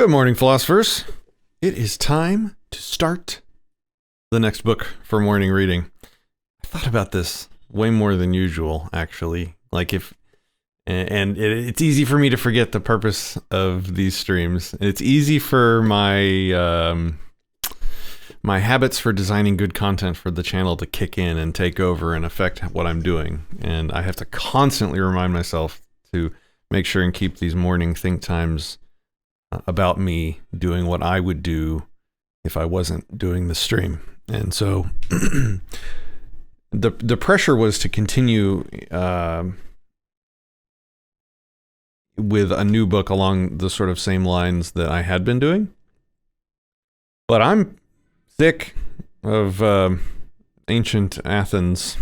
Good morning, philosophers. It is time to start the next book for morning reading. I thought about this way more than usual, actually. It's easy for me to forget the purpose of these streams. It's easy for my my habits for designing good content for the channel to kick in and take over and affect what I'm doing. And I have to constantly remind myself to make sure and keep these morning think times about me doing what I would do if I wasn't doing the stream. And so the pressure was to continue with a new book along the sort of same lines that I had been doing. But I'm sick of ancient Athens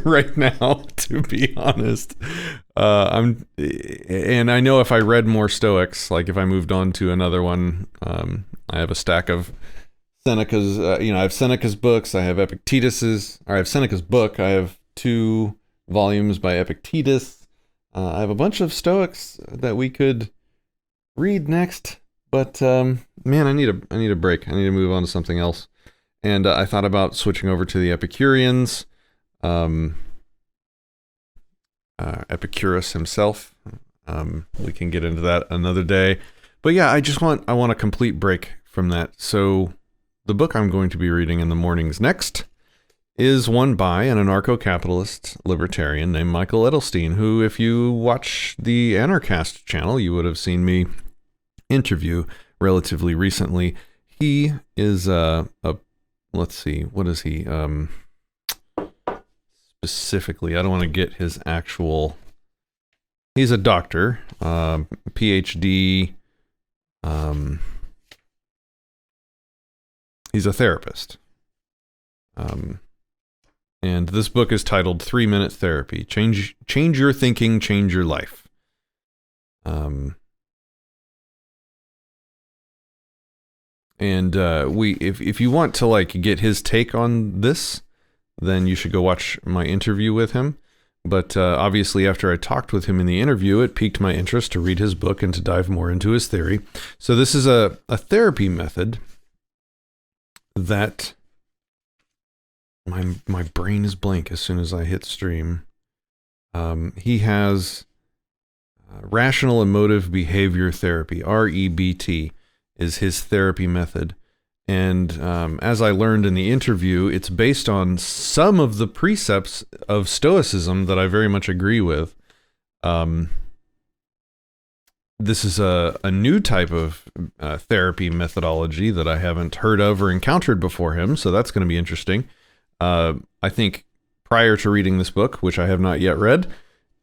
right now, to be honest. And I know if I read more Stoics, like if I moved on to another one, I have a stack of Seneca's, I have Seneca's books, I have Epictetus's, or I have Seneca's book, I have 2 volumes by Epictetus. I have a bunch of Stoics that we could read next, but man, I need a break. I need to move on to something else. And I thought about switching over to the Epicureans, Epicurus himself. We can get into that another day. But yeah, I want a complete break from that. So the book I'm going to be reading in the mornings next is one by an anarcho-capitalist libertarian named Michael Edelstein, who, if you watch the Anarchast channel, you would have seen me interview relatively recently. He is let's see, what is he? Specifically, I don't want to get his actual. He's a doctor, PhD. He's a therapist. And this book is titled 3-Minute Therapy. Change your thinking, change your life. And if you want to get his take on this, then you should go watch my interview with him. But obviously, after I talked with him in the interview, it piqued my interest to read his book and to dive more into his theory. So this is a therapy method that my brain is blank as soon as I hit stream. He has rational emotive behavior therapy, REBT. Is his therapy method. And as I learned in the interview, it's based on some of the precepts of Stoicism that I very much agree with. This is a new type of therapy methodology that I haven't heard of or encountered before him, so that's going to be interesting. I think prior to reading this book, which I have not yet read,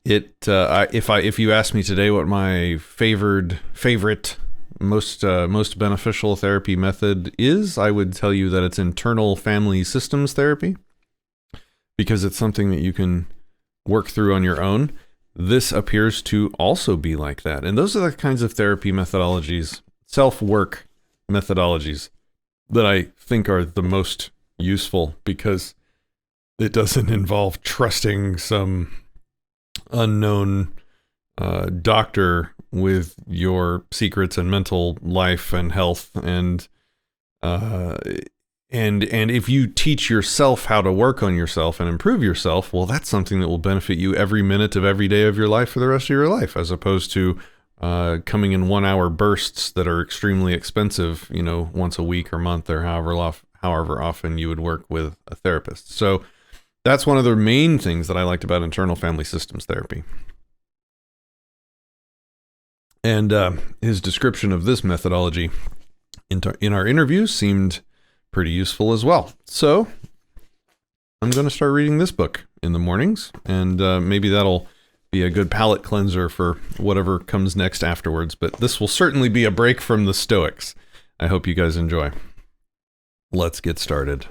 if you ask me today what my favorite most beneficial therapy method is, I would tell you that it's internal family systems therapy, because it's something that you can work through on your own. This appears to also be like that. And those are the kinds of therapy methodologies, self-work methodologies, that I think are the most useful, because it doesn't involve trusting some unknown doctor with your secrets and mental life and health, and if you teach yourself how to work on yourself and improve yourself, well, that's something that will benefit you every minute of every day of your life for the rest of your life, as opposed to coming in 1-hour bursts that are extremely expensive, once a week or month, or however often you would work with a therapist. So that's one of the main things that I liked about internal family systems therapy. And his description of this methodology in our interview seemed pretty useful as well. So I'm going to start reading this book in the mornings, and maybe that'll be a good palate cleanser for whatever comes next afterwards. But this will certainly be a break from the Stoics. I hope you guys enjoy. Let's get started.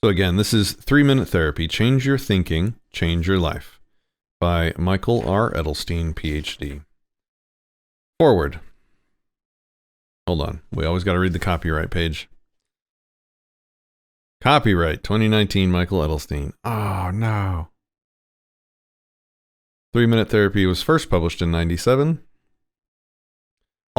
So again, this is 3-Minute Therapy, Change Your Thinking, Change Your Life, by Michael R. Edelstein, PhD. Forward. Hold on. We always got to read the copyright page. Copyright 2019 Michael Edelstein. Oh, no. 3-Minute Therapy was first published in 1997.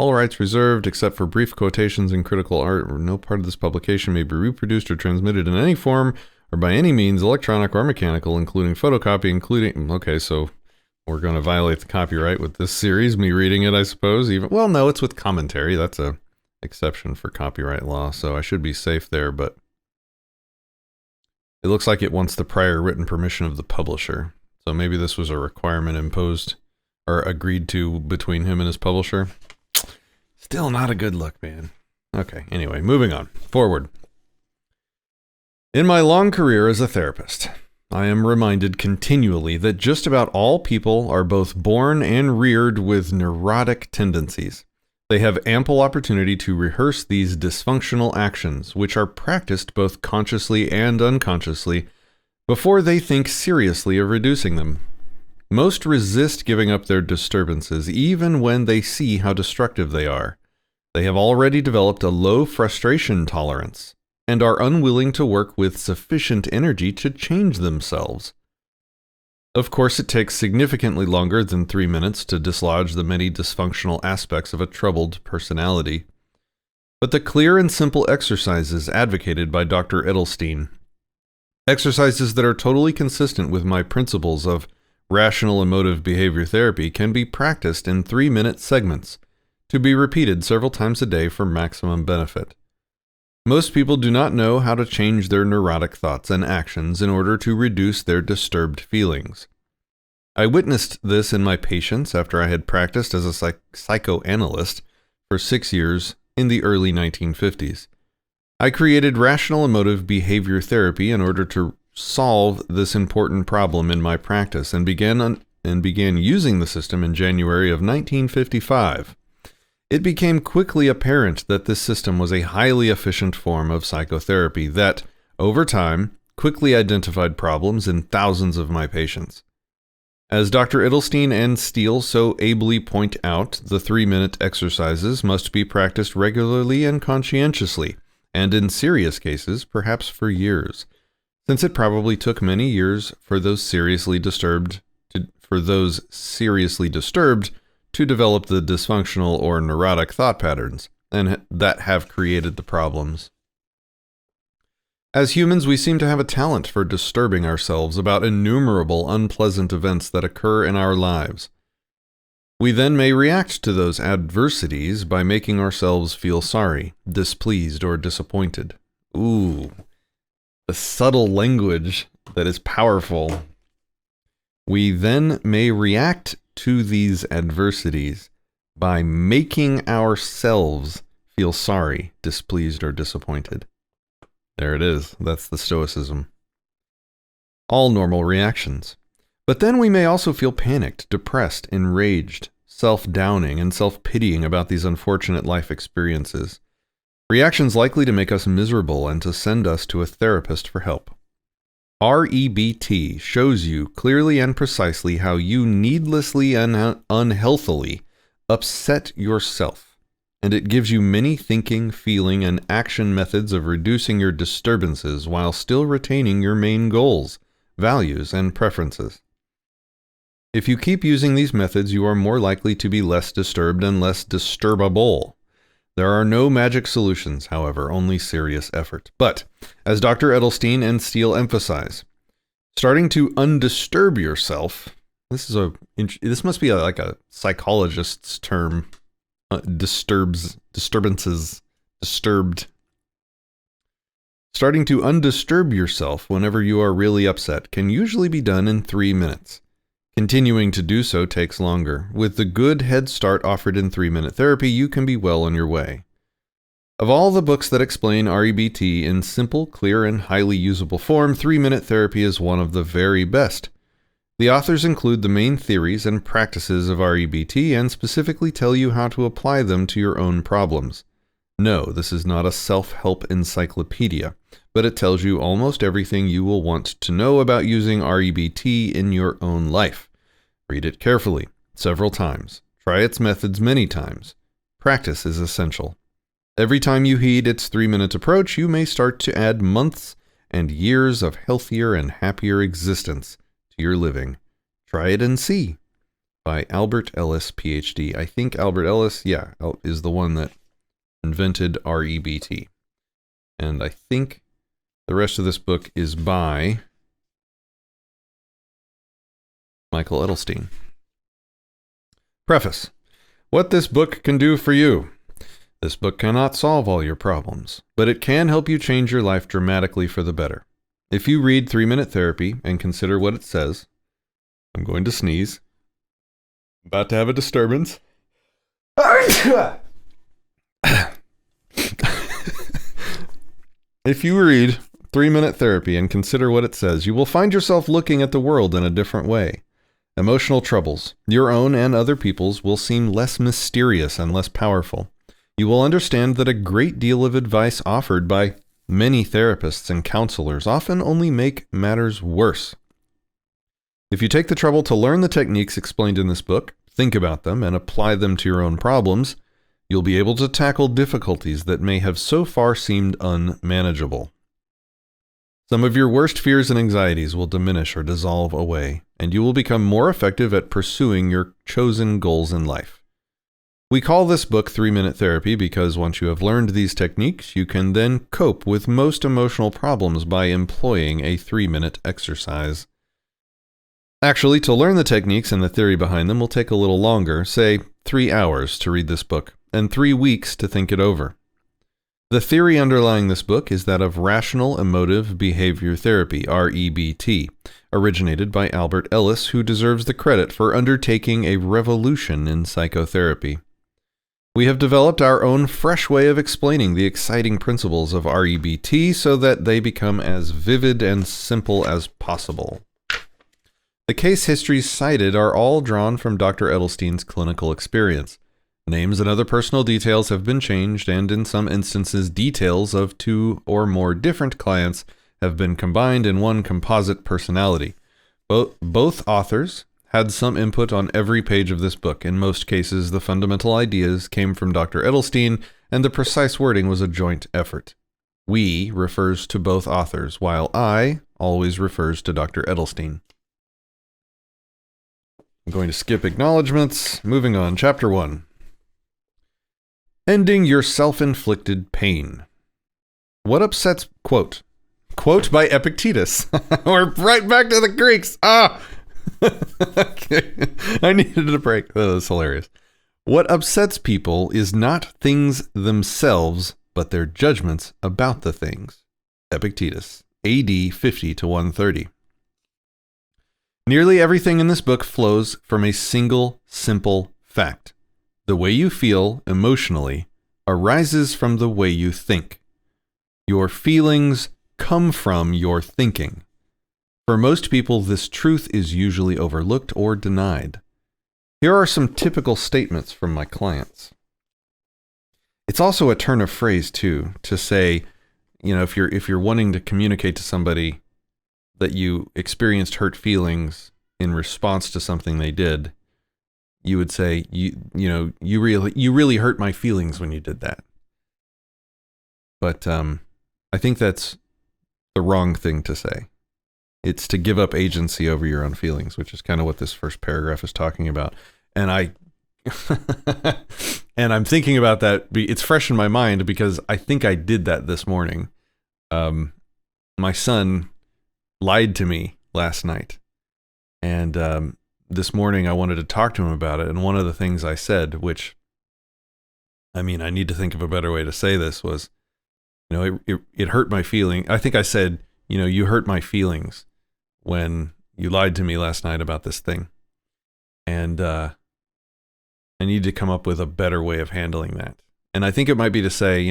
All rights reserved, except for brief quotations in critical art. No part of this publication may be reproduced or transmitted in any form or by any means, electronic or mechanical, including photocopy, including... Okay, so we're going to violate the copyright with this series, me reading it, I suppose. Even well, no, it's with commentary. That's a exception for copyright law, so I should be safe there, but it looks like it wants the prior written permission of the publisher. So maybe this was a requirement imposed or agreed to between him and his publisher. Still not a good look, man. Okay, anyway, moving on. Forward. In my long career as a therapist, I am reminded continually that just about all people are both born and reared with neurotic tendencies. They have ample opportunity to rehearse these dysfunctional actions, which are practiced both consciously and unconsciously, before they think seriously of reducing them. Most resist giving up their disturbances, even when they see how destructive they are. They have already developed a low frustration tolerance, and are unwilling to work with sufficient energy to change themselves. Of course, it takes significantly longer than 3 minutes to dislodge the many dysfunctional aspects of a troubled personality. But the clear and simple exercises advocated by Dr. Edelstein, exercises that are totally consistent with my principles of rational emotive behavior therapy, can be practiced in 3-minute segments, to be repeated several times a day for maximum benefit. Most people do not know how to change their neurotic thoughts and actions in order to reduce their disturbed feelings. I witnessed this in my patients after I had practiced as a psychoanalyst for 6 years in the early 1950s. I created rational emotive behavior therapy in order to solve this important problem in my practice and began using the system in January of 1955. It became quickly apparent that this system was a highly efficient form of psychotherapy that, over time, quickly identified problems in thousands of my patients. As Dr. Edelstein and Steele so ably point out, the 3-minute exercises must be practiced regularly and conscientiously, and in serious cases, perhaps for years, since it probably took many years for those seriously disturbed to develop the dysfunctional or neurotic thought patterns, and that have created the problems. As humans, we seem to have a talent for disturbing ourselves about innumerable unpleasant events that occur in our lives. We then may react to those adversities by making ourselves feel sorry, displeased, or disappointed. Ooh, the subtle language that is powerful. We then may react to these adversities by making ourselves feel sorry, displeased, or disappointed. There it is. That's the Stoicism. All normal reactions. But then we may also feel panicked, depressed, enraged, self-downing, and self-pitying about these unfortunate life experiences. Reactions likely to make us miserable and to send us to a therapist for help. REBT shows you clearly and precisely how you needlessly and unhealthily upset yourself, and it gives you many thinking, feeling, and action methods of reducing your disturbances while still retaining your main goals, values, and preferences. If you keep using these methods, you are more likely to be less disturbed and less disturbable. There are no magic solutions, however, only serious effort. But, as Dr. Edelstein and Steele emphasize, starting to undisturb yourself, this must be like a psychologist's term, disturbed. Starting to undisturb yourself whenever you are really upset can usually be done in 3 minutes. Continuing to do so takes longer. With the good head start offered in 3-minute therapy, you can be well on your way. Of all the books that explain REBT in simple, clear, and highly usable form, 3-minute therapy is one of the very best. The authors include the main theories and practices of REBT and specifically tell you how to apply them to your own problems. No, this is not a self-help encyclopedia, but it tells you almost everything you will want to know about using REBT in your own life. Read it carefully, several times. Try its methods many times. Practice is essential. Every time you heed its 3-minute approach, you may start to add months and years of healthier and happier existence to your living. Try it and see. by Albert Ellis, PhD. I think Albert Ellis, is the one that invented REBT. And I think the rest of this book is by Michael Edelstein. Preface. What this book can do for you. This book cannot solve all your problems, but it can help you change your life dramatically for the better. If you read 3-Minute Therapy and consider what it says, I'm going to sneeze. About to have a disturbance. If you read 3-Minute Therapy and consider what it says, you will find yourself looking at the world in a different way. Emotional troubles, your own and other people's, will seem less mysterious and less powerful. You will understand that a great deal of advice offered by many therapists and counselors often only make matters worse. If you take the trouble to learn the techniques explained in this book, think about them, and apply them to your own problems, you'll be able to tackle difficulties that may have so far seemed unmanageable. Some of your worst fears and anxieties will diminish or dissolve away, and you will become more effective at pursuing your chosen goals in life. We call this book 3-Minute Therapy because once you have learned these techniques, you can then cope with most emotional problems by employing a 3-minute exercise. Actually, to learn the techniques and the theory behind them will take a little longer, say 3 hours to read this book, and 3 weeks to think it over. The theory underlying this book is that of Rational Emotive Behavior Therapy, REBT, originated by Albert Ellis, who deserves the credit for undertaking a revolution in psychotherapy. We have developed our own fresh way of explaining the exciting principles of REBT so that they become as vivid and simple as possible. The case histories cited are all drawn from Dr. Edelstein's clinical experience. Names and other personal details have been changed, and in some instances, details of 2 or more different clients have been combined in one composite personality. Both authors had some input on every page of this book. In most cases, the fundamental ideas came from Dr. Edelstein, and the precise wording was a joint effort. We refers to both authors, while I always refers to Dr. Edelstein. I'm going to skip acknowledgments. Moving on. Chapter 1. Ending your self-inflicted pain. What upsets... Quote by Epictetus. We're right back to the Greeks. Okay. I needed a break. That was hilarious. What upsets people is not things themselves, but their judgments about the things. Epictetus, AD 50 to 130. Nearly everything in this book flows from a single, simple fact. The way you feel emotionally arises from the way you think. Your feelings come from your thinking. For most people, this truth is usually overlooked or denied. Here are some typical statements from my clients. It's also a turn of phrase, too, to say, if you're wanting to communicate to somebody that you experienced hurt feelings in response to something they did, you would say, you really hurt my feelings when you did that. But I think that's the wrong thing to say. It's to give up agency over your own feelings, which is kind of what this first paragraph is talking about. And I'm thinking about that. It's fresh in my mind because I think I did that this morning. My son lied to me last night, and this morning I wanted to talk to him about it. And one of the things I said, which, I need to think of a better way to say this, was, it hurt my feeling. I think I said, you hurt my feelings when you lied to me last night about this thing. And I need to come up with a better way of handling that. And I think it might be to say,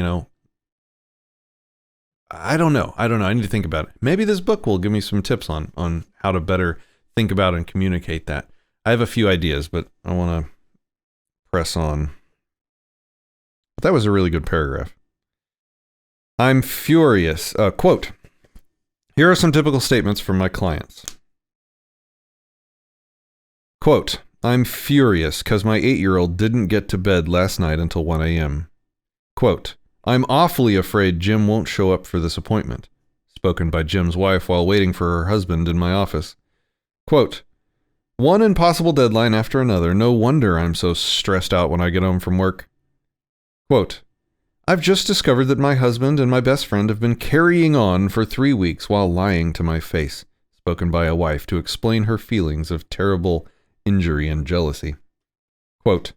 I don't know. I need to think about it. Maybe this book will give me some tips on how to better think about and communicate that. I have a few ideas, but I want to press on. But that was a really good paragraph. I'm furious. Quote, here are some typical statements from my clients. Quote, I'm furious because my 8-year-old didn't get to bed last night until 1 a.m. Quote, I'm awfully afraid Jim won't show up for this appointment. Spoken by Jim's wife while waiting for her husband in my office. Quote, One impossible deadline after another. No wonder I'm so stressed out when I get home from work. Quote, I've just discovered that my husband and my best friend have been carrying on for 3 weeks while lying to my face. Spoken by a wife to explain her feelings of terrible injury and jealousy. Quote,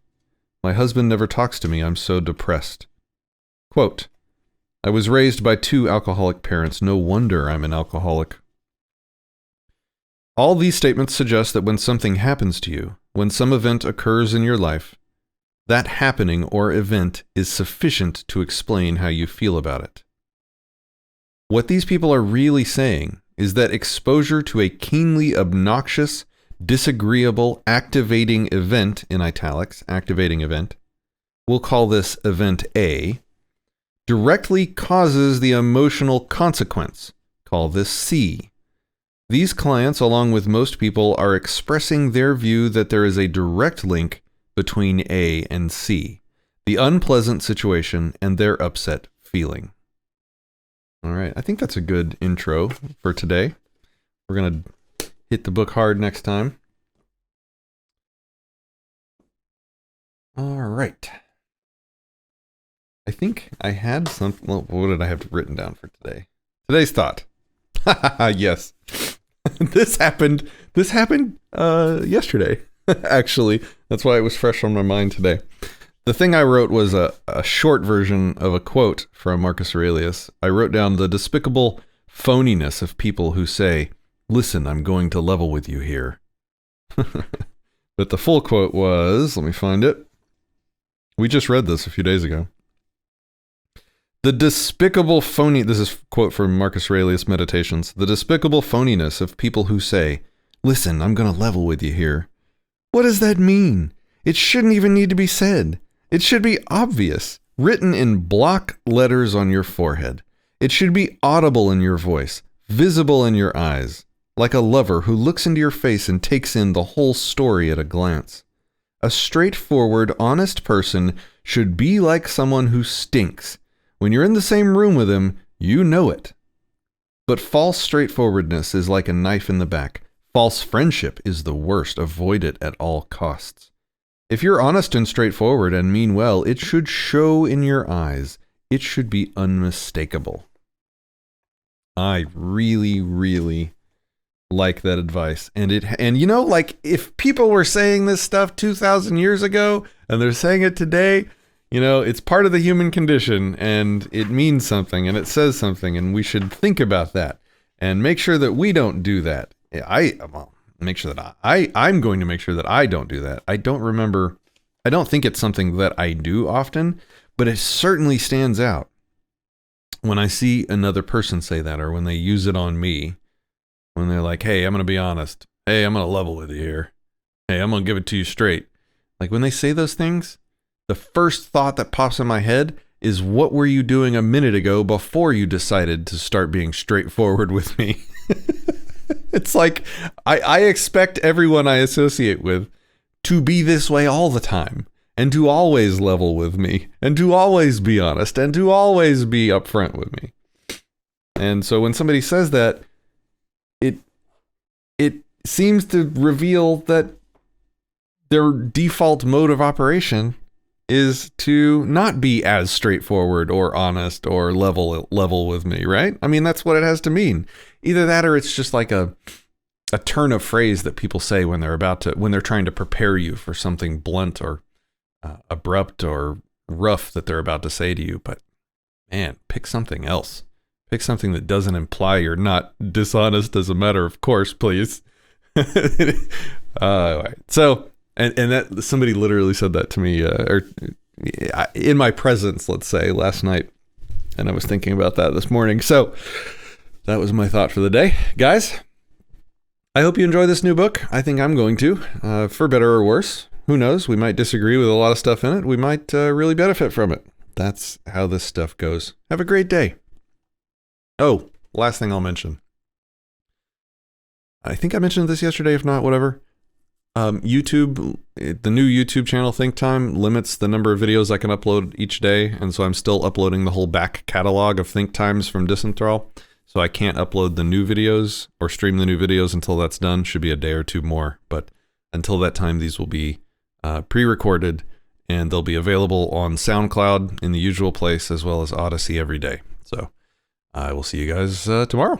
my husband never talks to me. I'm so depressed. Quote, I was raised by 2 alcoholic parents. No wonder I'm an alcoholic. All these statements suggest that when something happens to you, when some event occurs in your life, that happening or event is sufficient to explain how you feel about it. What these people are really saying is that exposure to a keenly obnoxious, disagreeable, activating event, in italics, activating event, we'll call this event A, directly causes the emotional consequence, call this C. These clients, along with most people, are expressing their view that there is a direct link between A and C, the unpleasant situation and their upset feeling. All right, I think that's a good intro for today. We're going to hit the book hard next time. All right. I think I had something. Well, what did I have written down for today? Today's thought. Yes. This happened yesterday, actually. That's why it was fresh on my mind today. The thing I wrote was a short version of a quote from Marcus Aurelius. I wrote down the despicable phoniness of people who say, listen, I'm going to level with you here. But the full quote was, let me find it. We just read this a few days ago. The despicable phony, this is a quote from Marcus Aurelius Meditations, the despicable phoniness of people who say, listen, I'm going to level with you here. What does that mean? It shouldn't even need to be said. It should be obvious, written in block letters on your forehead. It should be audible in your voice, visible in your eyes, like a lover who looks into your face and takes in the whole story at a glance. A straightforward, honest person should be like someone who stinks. When you're in the same room with him, you know it. But false straightforwardness is like a knife in the back. False friendship is the worst. Avoid it at all costs. If you're honest and straightforward and mean well, it should show in your eyes. It should be unmistakable. I really, really like that advice. And you know, like if people were saying this stuff 2,000 years ago and they're saying it today, you know, it's part of the human condition and it means something and it says something and we should think about that and make sure that we don't do that. Make sure that I'm going to make sure that I don't do that. I don't think it's something that I do often, but it certainly stands out when I see another person say that or when they use it on me, when they're like, hey, I'm going to be honest. Hey, I'm going to level with you here. Hey, I'm going to give it to you straight. Like when they say those things, the first thought that pops in my head is, what were you doing a minute ago before you decided to start being straightforward with me? It's like, I expect everyone I associate with to be this way all the time, and to always level with me, and to always be honest, and to always be upfront with me. And so when somebody says that, it seems to reveal that their default mode of operation is to not be as straightforward or honest or level with me, right? I mean, that's what it has to mean. Either that or it's just like a turn of phrase that people say when they're trying to prepare you for something blunt or abrupt or rough that they're about to say to you. But man, pick something else. Pick something that doesn't imply you're not dishonest as a matter of course, please. So, and that somebody literally said that to me, or in my presence, let's say, last night. And I was thinking about that this morning. So that was my thought for the day. Guys, I hope you enjoy this new book. I think I'm going to, for better or worse. Who knows? We might disagree with a lot of stuff in it. We might really benefit from it. That's how this stuff goes. Have a great day. Oh, last thing I'll mention. I think I mentioned this yesterday, if not, whatever. YouTube, the new YouTube channel Think Time limits the number of videos I can upload each day, and so I'm still uploading the whole back catalog of Think Times from Disenthrall. So I can't upload the new videos or stream the new videos until that's done. Should be a day or two more, but until that time, these will be pre-recorded, and they'll be available on SoundCloud in the usual place, as well as Odyssey every day. So I will see you guys tomorrow.